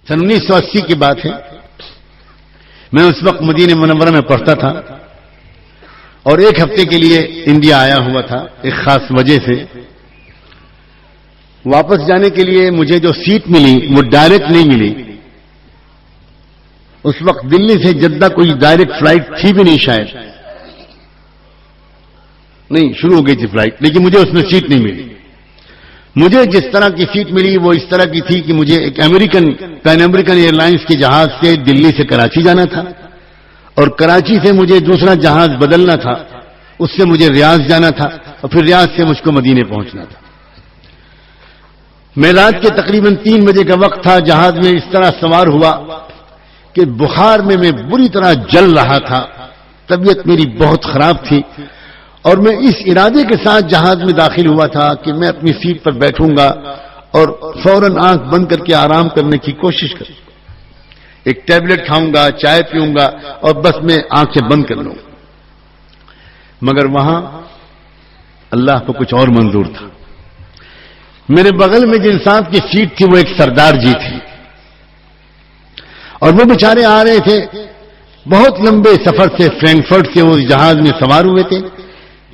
سن 1980 کی بات ہے. میں اس وقت مدینہ منورہ میں پڑھتا تھا اور ایک ہفتے کے لیے انڈیا آیا ہوا تھا ایک خاص وجہ سے. واپس جانے کے لیے مجھے جو سیٹ ملی وہ ڈائریکٹ نہیں ملی. اس وقت دلی سے جدہ کوئی ڈائریکٹ فلائٹ تھی بھی نہیں، شاید نہیں، شروع ہو گئی تھی فلائٹ، لیکن مجھے اس میں سیٹ نہیں ملی. مجھے جس طرح کی سیٹ ملی وہ اس طرح کی تھی کہ مجھے ایک پین امریکن ایئر لائنس کے جہاز سے دلی سے کراچی جانا تھا اور کراچی سے مجھے دوسرا جہاز بدلنا تھا، اس سے مجھے ریاض جانا تھا اور پھر ریاض سے مجھ کو مدینے پہنچنا تھا. میں رات کے تقریباً 3 بجے کا وقت تھا. جہاز میں اس طرح سوار ہوا کہ بخار میں بری طرح جل رہا تھا. طبیعت میری بہت خراب تھی اور میں اس ارادے کے ساتھ جہاز میں داخل ہوا تھا کہ میں اپنی سیٹ پر بیٹھوں گا اور فوراً آنکھ بند کر کے آرام کرنے کی کوشش کروں. ایک ٹیبلٹ کھاؤں گا، چائے پیوں گا اور بس میں آنکھیں بند کر لوں. مگر وہاں اللہ کو کچھ اور منظور تھا. میرے بغل میں جن صاحب کی سیٹ تھی وہ ایک سردار جی تھی اور وہ بیچارے آ رہے تھے بہت لمبے سفر سے. فرینکفرٹ سے وہ جہاز میں سوار ہوئے تھے.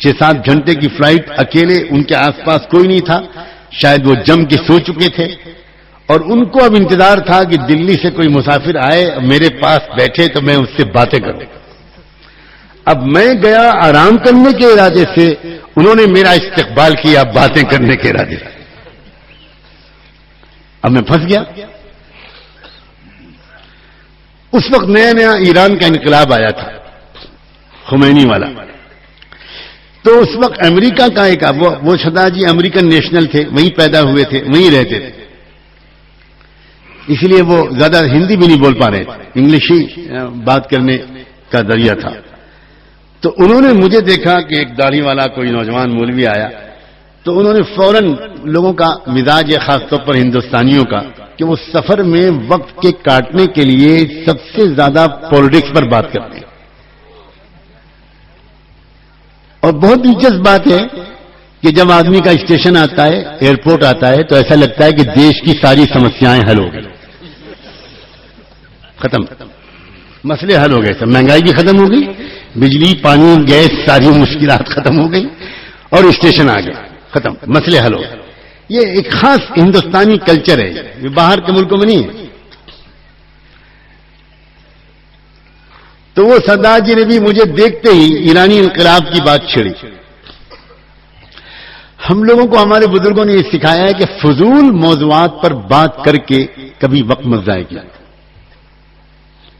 6-7 گھنٹے کی فلائٹ، اکیلے، ان کے آس پاس کوئی نہیں تھا. شاید وہ جم کے سو چکے تھے اور ان کو اب انتظار تھا کہ دلی سے کوئی مسافر آئے میرے پاس بیٹھے تو میں اس سے باتیں کروں. اب میں گیا آرام کرنے کے ارادے سے، انہوں نے میرا استقبال کیا باتیں کرنے کے ارادے سے. اب میں پھنس گیا. اس وقت نیا نیا ایران کا انقلاب آیا تھا، خمینی والا. تو اس وقت امریکہ کا ایک وہ سردار جی امریکن نیشنل تھے، وہیں پیدا ہوئے تھے، وہیں رہتے تھے، اس لیے وہ زیادہ ہندی بھی نہیں بول پا رہے تھے، انگلش ہی بات کرنے کا ذریعہ تھا. تو انہوں نے مجھے دیکھا کہ ایک داڑھی والا کوئی نوجوان مولوی آیا تو انہوں نے فوراً لوگوں کا مزاج ہے، خاص طور پر ہندوستانیوں کا، کہ وہ سفر میں وقت کے کاٹنے کے لیے سب سے زیادہ پالیٹکس پر بات کرتے ہیں. اور بہت دلچسپ بات ہے کہ جب آدمی کا اسٹیشن آتا ہے، ایئرپورٹ آتا ہے، تو ایسا لگتا ہے کہ دیش کی ساری سمسیاں حل ہو گئی، ختم، مسئلے حل ہو گئے. سب مہنگائی بھی ختم ہو گئی، بجلی، پانی، گیس، ساری مشکلات ختم ہو گئی اور اسٹیشن آ گیا، ختم، مسئلے حل ہو گئے. یہ ایک خاص ہندوستانی کلچر ہے، یہ باہر کے ملکوں میں نہیں ہے. تو وہ سردار جی نے بھی مجھے دیکھتے ہی ایرانی انقلاب کی بات چھڑی. ہم لوگوں کو ہمارے بزرگوں نے یہ سکھایا ہے کہ فضول موضوعات پر بات کر کے کبھی وقت مت ضائع کیا.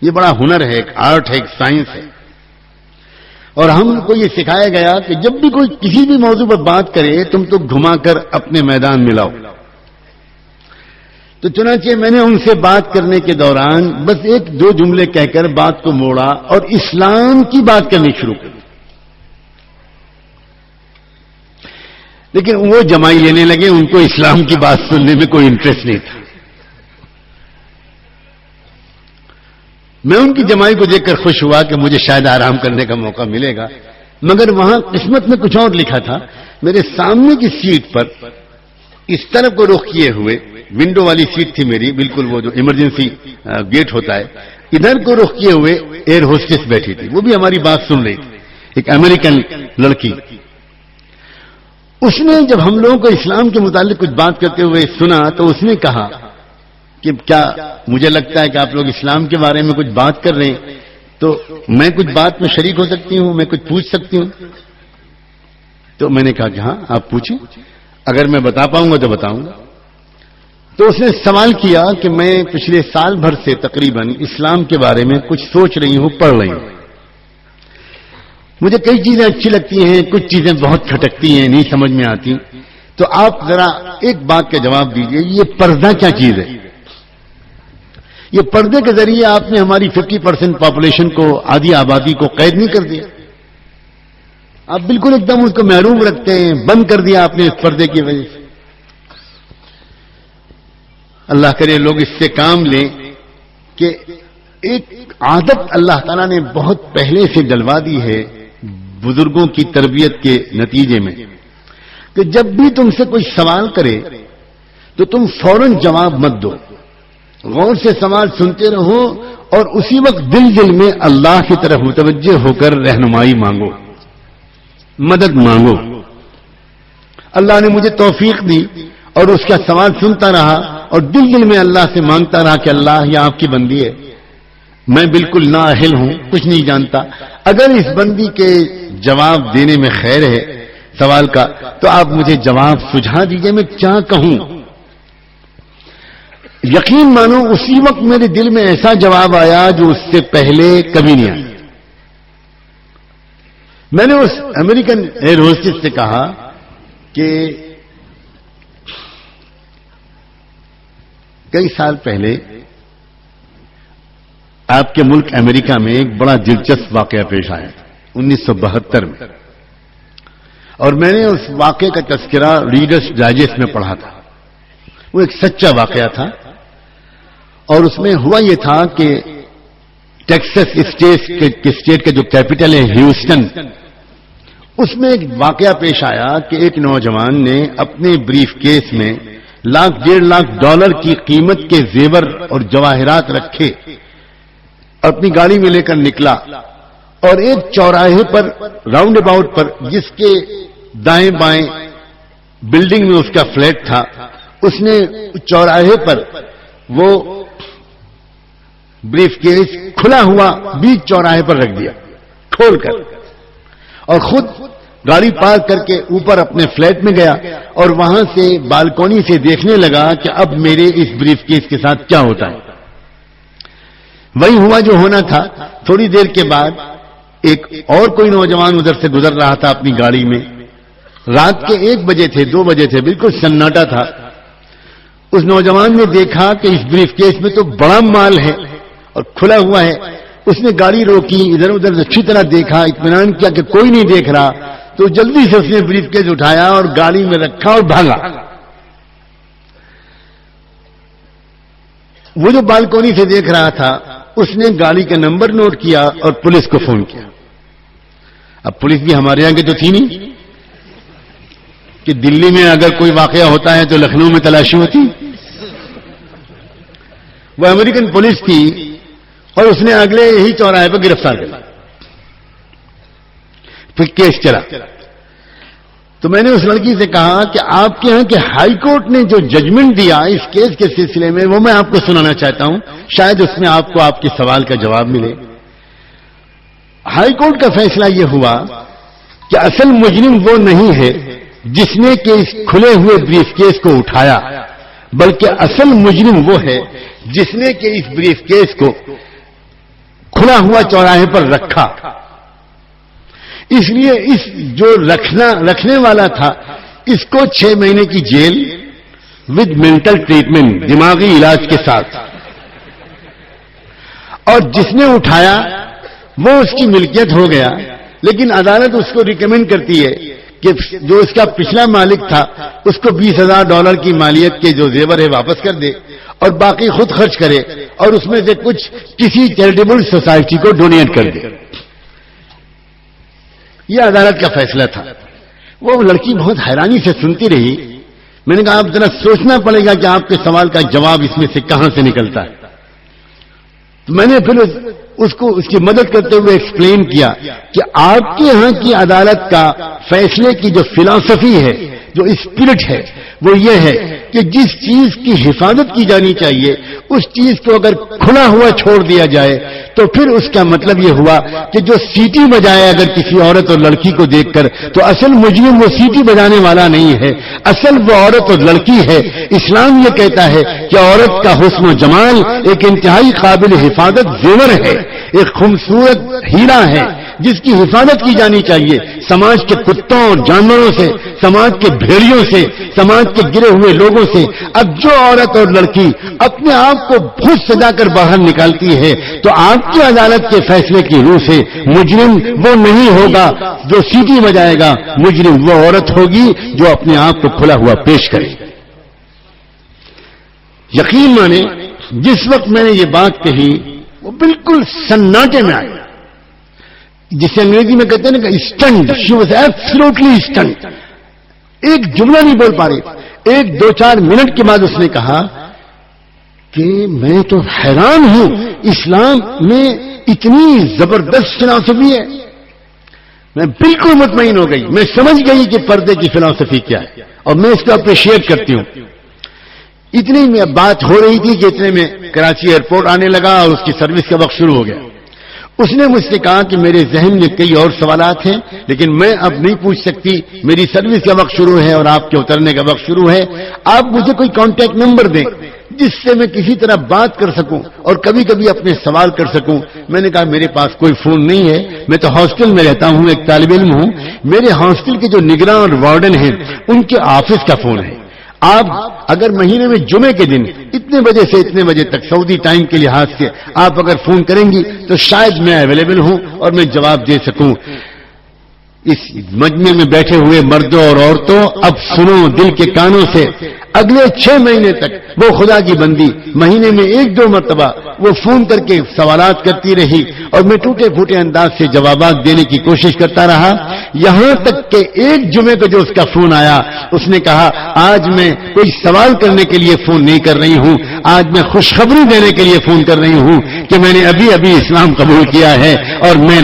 یہ بڑا ہنر ہے، ایک آرٹ ہے، ایک سائنس ہے. اور ہم کو یہ سکھایا گیا کہ جب بھی کوئی کسی بھی موضوع پر بات کرے تم تو گھما کر اپنے میدان میں لاؤ. تو چنانچہ میں نے ان سے بات کرنے کے دوران بس 1-2 جملے کہہ کر بات کو موڑا اور اسلام کی بات کرنی شروع کی. لیکن وہ جمائی لینے لگے، ان کو اسلام کی بات سننے میں کوئی انٹرسٹ نہیں تھا. میں ان کی جمائی کو دیکھ کر خوش ہوا کہ مجھے شاید آرام کرنے کا موقع ملے گا. مگر وہاں قسمت میں کچھ اور لکھا تھا. میرے سامنے کی سیٹ پر اس طرف کو رخ کیے ہوئے، ونڈو والی سیٹ تھی میری، بالکل وہ جو ایمرجنسی گیٹ ہوتا ہے، ادھر کو رخ کیے ہوئے ایئر ہوسٹس بیٹھی تھی. وہ بھی ہماری بات سن رہی تھی، ایک امریکن لڑکی. اس نے جب ہم لوگوں کو اسلام کے متعلق کچھ بات کرتے ہوئے سنا تو اس نے کہا کہ کیا مجھے لگتا ہے کہ آپ لوگ اسلام کے بارے میں کچھ بات کر رہے ہیں تو میں کچھ بات میں شریک ہو سکتی ہوں، میں کچھ پوچھ سکتی ہوں. تو میں نے کہا کہ ہاں آپ پوچھیں، اگر میں بتا پاؤں گا تو بتاؤں گا. تو اس نے سوال کیا کہ میں پچھلے سال بھر سے تقریباً اسلام کے بارے میں کچھ سوچ رہی ہوں، پڑھ رہی ہوں. مجھے کئی چیزیں اچھی لگتی ہیں، کچھ چیزیں بہت کھٹکتی ہیں، نہیں سمجھ میں آتی. تو آپ ذرا ایک بات کا جواب دیجئے، یہ پردہ کیا چیز ہے؟ یہ پردے کے ذریعے آپ نے ہماری 50% پاپولیشن کو، آدھی آبادی کو قید نہیں کر دیا. آپ بالکل ایک دم اس کو محروم رکھتے ہیں، بند کر دیا آپ نے اس پردے کی وجہ سے. اللہ کرے لوگ اس سے کام لیں کہ ایک عادت اللہ تعالیٰ نے بہت پہلے سے ڈلوا دی ہے بزرگوں کی تربیت کے نتیجے میں، کہ جب بھی تم سے کوئی سوال کرے تو تم فوراً جواب مت دو. غور سے سوال سنتے رہو اور اسی وقت دل میں اللہ کی طرف متوجہ ہو کر رہنمائی مانگو، مدد مانگو۔ اللہ نے مجھے توفیق دی اور اس کا سوال سنتا رہا اور دل میں اللہ سے مانگتا رہا کہ اللہ یہ آپ کی بندی ہے، میں بالکل نااہل ہوں، کچھ نہیں جانتا، اگر اس بندی کے جواب دینے میں خیر ہے سوال کا تو آپ مجھے جواب سجھا دیجئے، میں کیا کہوں۔ یقین مانو اسی وقت میرے دل میں ایسا جواب آیا جو اس سے پہلے کبھی نہیں آیا۔ میں نے اس امریکن ایئر ہوسٹس سے کہا کہ کئی سال پہلے آپ کے ملک امریکہ میں ایک بڑا دلچسپ واقعہ پیش آیا 1972 میں، اور میں نے اس واقعے کا تذکرہ ریڈرز ڈائجسٹ میں پڑھا تھا۔ وہ ایک سچا واقعہ تھا اور اس میں ہوا یہ تھا کہ ٹیکساس اسٹیٹ کا جو کیپٹل ہے ہیوسٹن، اس میں ایک واقعہ پیش آیا کہ ایک نوجوان نے اپنے بریف کیس میں $1.5 کی قیمت کے زیور اور جواہرات رکھے، اپنی گاڑی میں لے کر نکلا اور ایک چوراہے پر راؤنڈ اباؤٹ پر جس کے دائیں بائیں بلڈنگ میں اس کا فلیٹ تھا، اس نے چوراہے پر وہ بریف کیس کھلا ہوا بیچ چوراہے پر رکھ دیا کھول کر، اور خود گاڑی پارک کر کے اوپر اپنے فلیٹ میں گیا اور وہاں سے بالکونی سے دیکھنے لگا کہ اب میرے اس بریف کیس کے ساتھ کیا ہوتا ہے۔ وہی ہوا جو ہونا تھا۔ تھوڑی دیر کے بعد ایک اور کوئی نوجوان ادھر سے گزر رہا تھا اپنی گاڑی میں، رات کے 1 بجے تھے 2 بجے تھے، بالکل سناٹا تھا۔ اس نوجوان نے دیکھا کہ اس بریف کیس میں تو بڑا مال ہے اور کھلا ہوا ہے۔ اس نے گاڑی روکی، ادھر ادھر اچھی طرح دیکھا، اطمینان کیا کہ کوئی نہیں دیکھ رہا، تو جلدی سے اس نے بریف کیس اٹھایا اور گاڑی میں رکھا اور بھاگا۔ وہ جو بالکونی سے دیکھ رہا تھا اس نے گاڑی کا نمبر نوٹ کیا اور پولیس کو فون کیا۔ اب پولیس بھی ہمارے یہاں کی تو تھی نہیں کہ دلی میں اگر کوئی واقعہ ہوتا ہے تو لکھنؤ میں تلاشی ہوتی، وہ امریکن پولیس تھی اور اس نے اگلے یہی چوراہے پر گرفتار کر لیا۔ پھر کیس چلا تو میں نے اس لڑکی سے کہا کہ آپ کے ہاں کے ہائی کورٹ نے جو ججمنٹ دیا اس کیس کے سلسلے میں وہ میں آپ کو سنانا چاہتا ہوں، شاید اس میں آپ کو آپ کے سوال کا جواب ملے۔ ہائی کورٹ کا فیصلہ یہ ہوا کہ اصل مجرم وہ نہیں ہے جس نے کہ اس کھلے ہوئے بریف کیس کو اٹھایا، بلکہ اصل مجرم وہ ہے جس نے کہ اس بریف کیس کو کھلا ہوا چوراہے پر رکھا۔ اس لیے اس جو رکھنے والا تھا اس کو 6 مہینے کی جیل ود مینٹل ٹریٹمنٹ، دماغی علاج کے ساتھ، اور جس نے اٹھایا وہ اس کی ملکیت ہو گیا، لیکن عدالت اس کو ریکمینڈ کرتی ہے کہ جو اس کا پچھلا مالک تھا اس کو $20,000 کی مالیت کے جو زیور ہے واپس کر دے اور باقی خود خرچ کرے اور اس میں سے کچھ کسی چیریٹیبل سوسائٹی کو ڈونیٹ کر دے۔ یہ عدالت کا فیصلہ تھا۔ وہ لڑکی بہت حیرانی سے سنتی رہی۔ میں نے کہا آپ ذرا سوچنا پڑے گا کہ آپ کے سوال کا جواب اس میں سے کہاں سے نکلتا ہے۔ تو میں نے پھر اس کو اس کی مدد کرتے ہوئے ایکسپلین کیا کہ آپ کے ہاں کی عدالت کا فیصلے کی جو فلسفی ہے، جو اسپرٹ ہے، وہ یہ ہے کہ جس چیز کی حفاظت کی جانی چاہیے اس چیز کو اگر کھلا ہوا چھوڑ دیا جائے تو پھر اس کا مطلب یہ ہوا کہ جو سیٹی بجائے اگر کسی عورت اور لڑکی کو دیکھ کر تو اصل مجرم وہ سیٹی بجانے والا نہیں ہے، اصل وہ عورت اور لڑکی ہے۔ اسلام یہ کہتا ہے کہ عورت کا حسن و جمال ایک انتہائی قابل حفاظت زیور ہے، ایک خوبصورت ہیرا ہے جس کی حفاظت کی جانی چاہیے سماج کے کتوں اور جانوروں سے، سماج کے بھیڑیوں سے، سماج کے گرے ہوئے لوگوں سے۔ اب جو عورت اور لڑکی اپنے آپ کو خود سجا کر باہر نکالتی ہے تو آپ کی عدالت کے فیصلے کی روح سے مجرم وہ نہیں ہوگا جو سیٹی بجائے گا، مجرم وہ عورت ہوگی جو اپنے آپ کو کھلا ہوا پیش کرے۔ یقین مانے جس وقت میں نے یہ بات کہی وہ بالکل سناٹے میں آئی، جسے انگریزی میں کہتے ہیں نا stunned, she was absolutely stunned, ایک جملہ نہیں بول پا رہی۔ 1-2-4 منٹ کے بعد اس نے کہا کہ میں تو حیران ہوں، اسلام میں اتنی زبردست فلسفی ہے. میں بالکل مطمئن ہو گئی، میں سمجھ گئی کہ پردے کی فلسفی کیا ہے اور میں اس کو اپریشیٹ کرتی ہوں. اتنی میں بات ہو رہی تھی کہ اتنے میں کراچی ایئرپورٹ آنے لگا اور اس کی سروس کا وقت شروع ہو گیا. اس نے مجھ سے کہا کہ میرے ذہن میں کئی اور سوالات ہیں لیکن میں اب نہیں پوچھ سکتی، میری سروس کا وقت شروع ہے اور آپ کے اترنے کا وقت شروع ہے. آپ مجھے کوئی کانٹیکٹ نمبر دیں جس سے میں کسی طرح بات کر سکوں اور کبھی کبھی اپنے سوال کر سکوں. میں نے کہا میرے پاس کوئی فون نہیں ہے، میں تو ہاسٹل میں رہتا ہوں، ایک طالب علم ہوں. میرے ہاسٹل کے جو نگراں اور وارڈن ہیں ان کے آفس کا فون ہے. آپ اگر مہینے میں جمعے کے دن اتنے بجے سے اتنے بجے تک سعودی ٹائم کے لحاظ سے آپ اگر فون کریں گی تو شاید میں اویلیبل ہوں اور میں جواب دے سکوں. اس مجمع میں بیٹھے ہوئے مردوں اور عورتوں، اب سنو دل کے کانوں سے، اگلے 6 مہینے تک وہ خدا کی بندی مہینے میں 1-2 مرتبہ وہ فون کر کے سوالات کرتی رہی اور میں ٹوٹے پھوٹے انداز سے جوابات دینے کی کوشش کرتا رہا. یہاں تک کہ ایک جمعے کو جو اس کا فون آیا اس نے کہا آج میں کوئی سوال کرنے کے لیے فون نہیں کر رہی ہوں، آج میں خوشخبری دینے کے لیے فون کر رہی ہوں کہ میں نے ابھی اسلام قبول کیا ہے اور میں